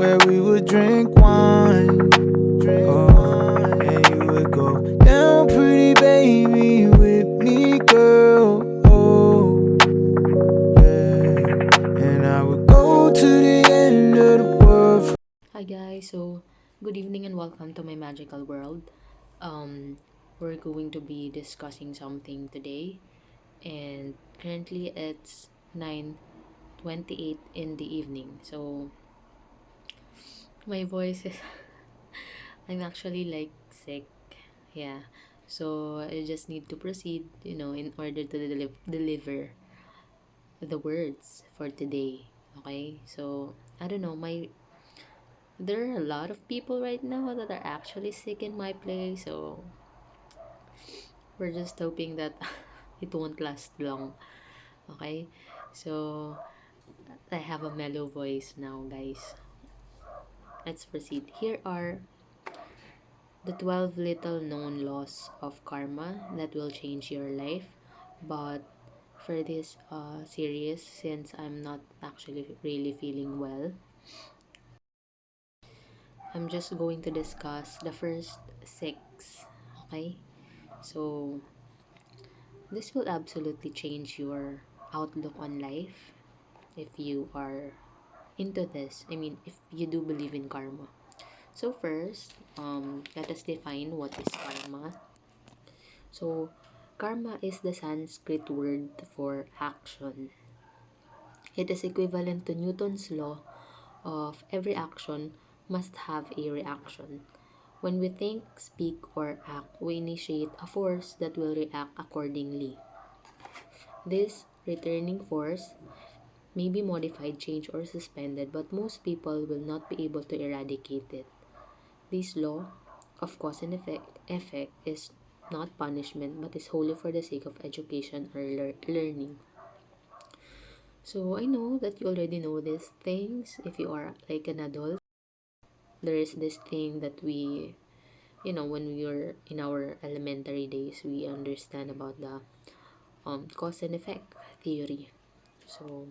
where we would drink wine. And you would go down, pretty baby, with me, girl. Yeah. And I would go to the end of the world. Hi guys, so good evening and welcome to my magical world. We're going to be discussing something today, and currently it's 9:28 in the evening. So my voice is I'm actually like sick. Yeah. So I just need to proceed, in order to deliver the words for today. Okay? So I don't know, my there are a lot of people right now that are actually sick in my place, so we're just hoping that it won't last long. Okay, so I have a mellow voice now, guys. Let's proceed. Here are the 12 little known laws of karma that will change your life. But for this series, since I'm not actually really feeling well, I'm just going to discuss the first six. Okay, so this will absolutely change your outlook on life if you are into this. I mean, if you do believe in karma. So first, let us define what is karma. So karma is the Sanskrit word for action. It is equivalent to Newton's law of every action must have a reaction. When we think, speak, or act, we initiate a force that will react accordingly. This returning force may be modified, changed, or suspended, but most people will not be able to eradicate it. This law of cause and effect is not punishment but is wholly for the sake of education or learning. So I know that you already know these things if you are like an adult. There is this thing that when we were in our elementary days, we understand about the cause and effect theory. So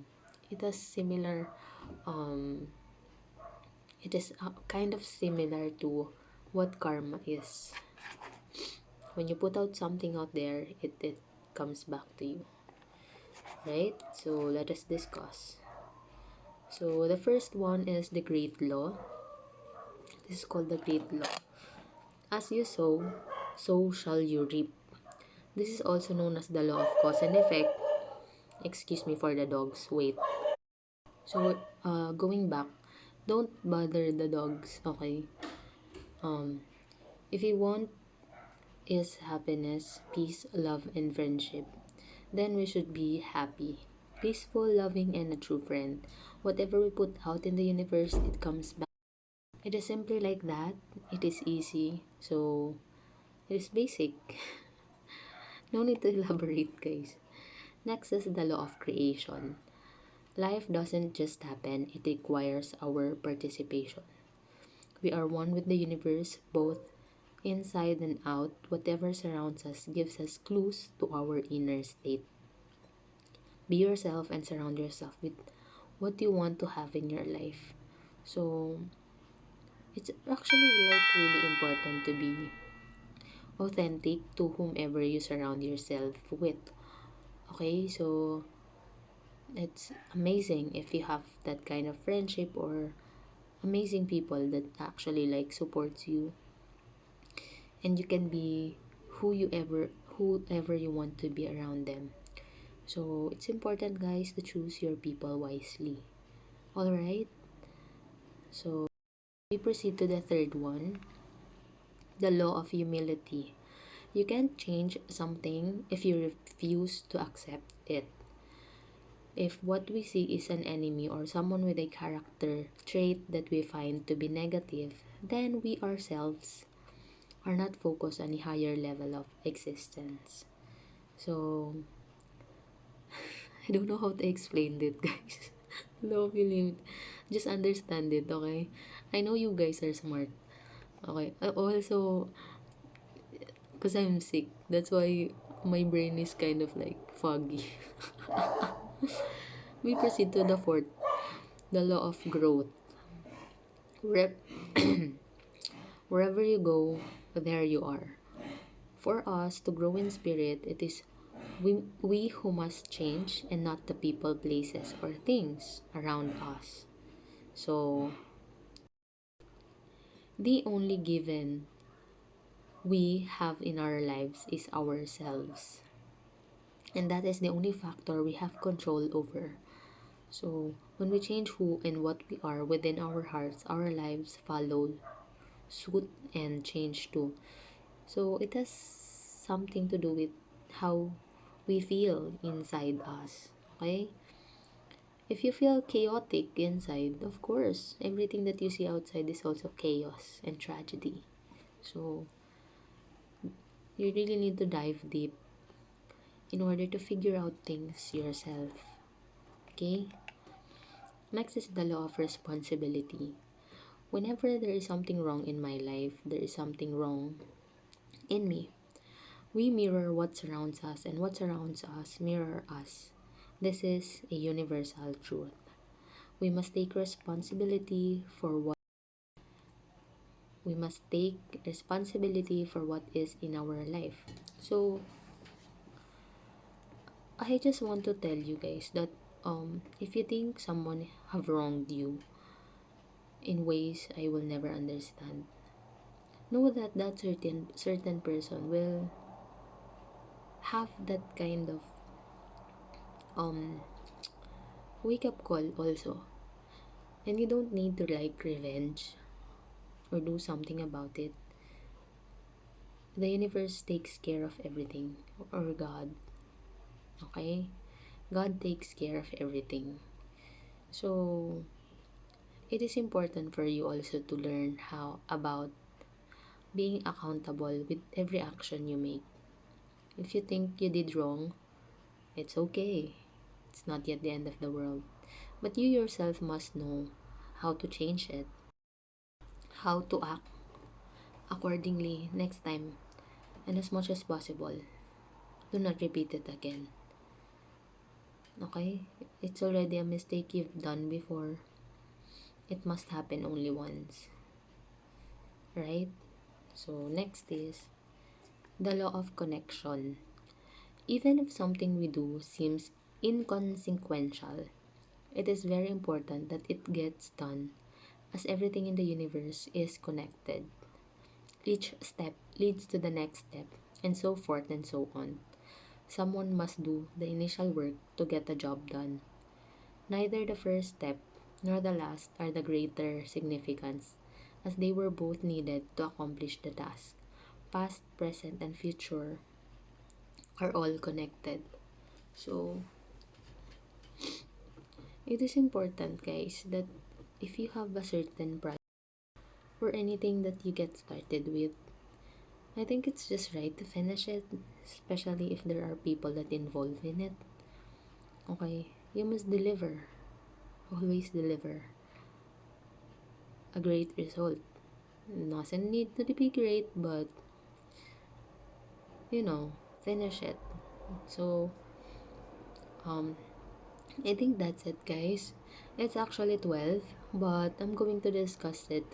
it is similar um it is kind of similar to what karma is. When you put out something out there, it comes back to you, right? So let us discuss. So the first one is the great law. This is called the great law. As you sow, so shall you reap. This is also known as the law of cause and effect. Excuse me for the dogs, wait. So going back, don't bother the dogs, okay? um if you want is happiness, peace, love, and friendship, then we should be happy, peaceful, loving, and a true friend. Whatever we put out in the universe, it comes back. It is simply like that. It is easy. So, it is basic. No need to elaborate, guys. Next is the law of creation. Life doesn't just happen, it requires our participation. We are one with the universe, both inside and out. Whatever surrounds us gives us clues to our inner state. Be yourself and surround yourself with what you want to have in your life. So it's actually like really important to be authentic to whomever you surround yourself with. Okay, so it's amazing if you have that kind of friendship or amazing people that actually like supports you, and you can be whoever you want to be around them. So it's important, guys, to choose your people wisely. All right, so we proceed to the third one, the law of humility. You can't change something if you refuse to accept it. If what we see is an enemy or someone with a character trait that we find to be negative, then we ourselves are not focused on a higher level of existence. So, I don't know how to explain it, guys. Law of humility. Just understand it, okay? I know you guys are smart. Okay. Also, because I'm sick, that's why my brain is kind of like foggy. We proceed to the fourth, the law of growth. Where- Wherever you go, there you are. For us to grow in spirit, it is we who must change and not the people, places, or things around us. So, the only given we have in our lives is ourselves. And that is the only factor we have control over. So, when we change who and what we are within our hearts, our lives follow suit and change too. So, it has something to do with how we feel inside us. Okay? If you feel chaotic inside, of course, everything that you see outside is also chaos and tragedy. So, you really need to dive deep in order to figure out things yourself. Okay? Next is the law of responsibility. Whenever there is something wrong in my life, there is something wrong in me. We mirror what surrounds us, and what surrounds us mirror us. This is a universal truth. We must take responsibility for what we must take responsibility for what is in our life. So, I just want to tell you guys that if you think someone have wronged you in ways I will never understand, know that that certain person will have that kind of um wake up call also, and you don't need to like revenge or do something about it. The universe takes care of everything, or God. Okay, God takes care of everything. So it is important for you also to learn how about being accountable with every action you make. If you think you did wrong, it's okay. It's not yet the end of the world. But you yourself must know how to change it, how to act accordingly next time, and as much as possible, do not repeat it again. Okay? It's already a mistake you've done before. It must happen only once. Right? So, next is the law of connection. Even if something we do seems inconsequential, it is very important that it gets done, as everything in the universe is connected. Each step leads to the next step, and so forth and so on. Someone must do the initial work to get the job done. Neither the first step nor the last are the greater significance, as they were both needed to accomplish the task. Past, present, and future are all connected. So, it is important, guys, that if you have a certain project or anything that you get started with, I think it's just right to finish it, especially if there are people that involved in it. Okay, you must deliver, always deliver a great result. It doesn't need to be great, but you know, finish it. So, um, I think that's it, guys. It's actually 12, but I'm going to discuss it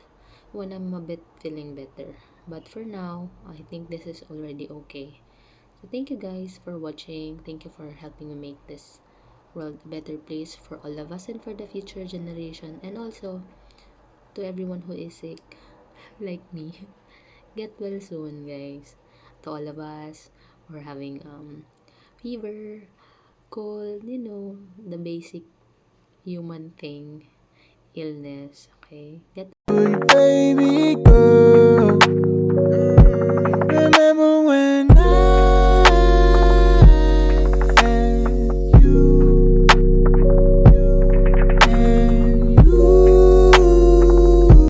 when I'm a bit feeling better. But for now, I think this is already okay. So, thank you guys for watching. Thank you for helping me make this world a better place for all of us and for the future generation. And also, to everyone who is sick, like me, get well soon, guys. To all of us who are having fever, cold, the basic human thing, illness, okay? Get